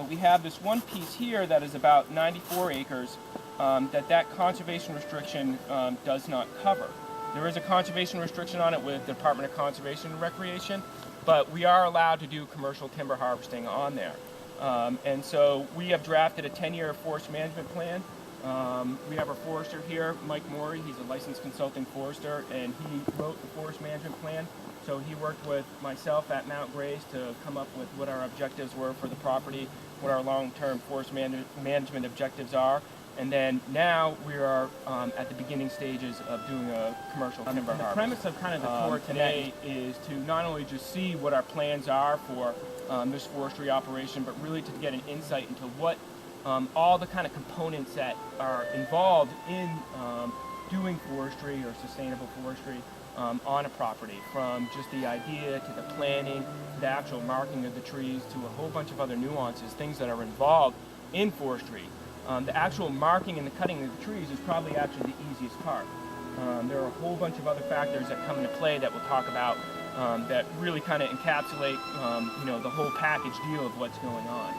But we have this one piece here that is about 94 acres that conservation restriction does not cover. There is a conservation restriction on it with the Department of Conservation and Recreation, but we are allowed to do commercial timber harvesting on there. And so we have drafted a 10-year forest management plan. We have our forester here, Mike Mauri. He's a licensed consulting forester, and he wrote the forest management plan. So he worked with myself at Mount Grace to come up with what our objectives were for the property, what our long-term forest management objectives are. And then now we are at the beginning stages of doing a commercial timber harvest. The premise of kind of the tour today is to not only just see what our plans are for this forestry operation, but really to get an insight into what all the kind of components that are involved in doing forestry or sustainable forestry on a property, from just the idea to the planning, the actual marking of the trees, to a whole bunch of other nuances, things that are involved in forestry. The actual marking and the cutting of the trees is probably actually the easiest part. There are a whole bunch of other factors that come into play that we'll talk about that really kind of encapsulate the whole package deal of what's going on.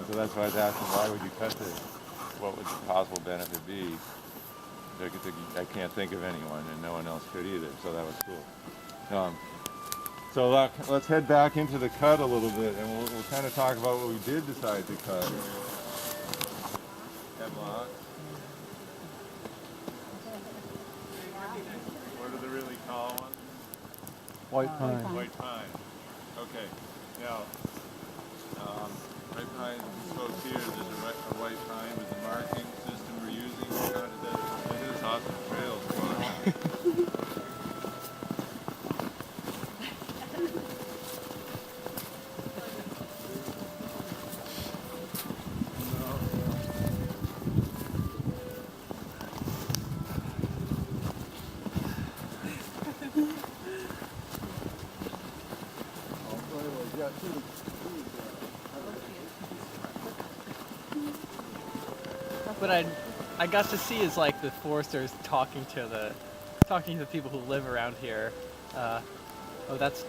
So that's why I was asking, why would you cut this? What would the possible benefit be? I can't think of anyone, and no one else could either, so that was cool. So let's head back into the cut a little bit, and we'll kind of talk about what we did decide to cut. Hemlock. What are the really tall ones? White pine. White pine. Okay. Now, white pine, these folks here, there's a white pine with the marking system we're using. How did that? It is awesome trails. What I got to see is like the foresters talking to the people who live around here. That's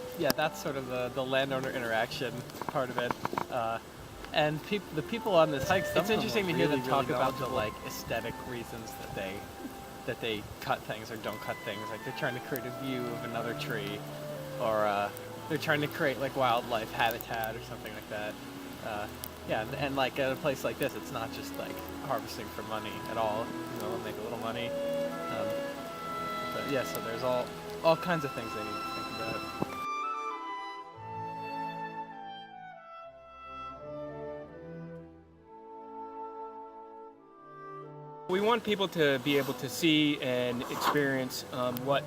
sort of the landowner interaction part of it. And the people on this hike, it's interesting to hear them talk about the like aesthetic reasons that they cut things or don't cut things. Like they're trying to create a view of another tree, or they're trying to create like wildlife habitat or something like that. Yeah, and like at a place like this, it's not just like harvesting for money at all. They'll make a little money. But yeah, so there's all kinds of things they need to think about. We want people to be able to see and experience what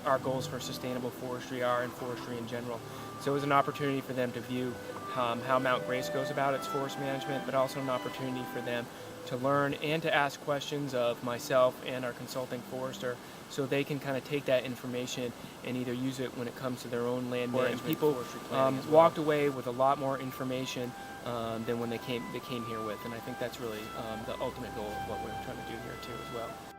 our goals for sustainable forestry are and forestry in general. So it was an opportunity for them to view how Mount Grace goes about its forest management, but also an opportunity for them to learn and to ask questions of myself and our consulting forester, so they can kind of take that information and either use it when it comes to their own land management. People walked away with a lot more information than when they came here with, and I think that's really the ultimate goal of what we're trying to do here too as well.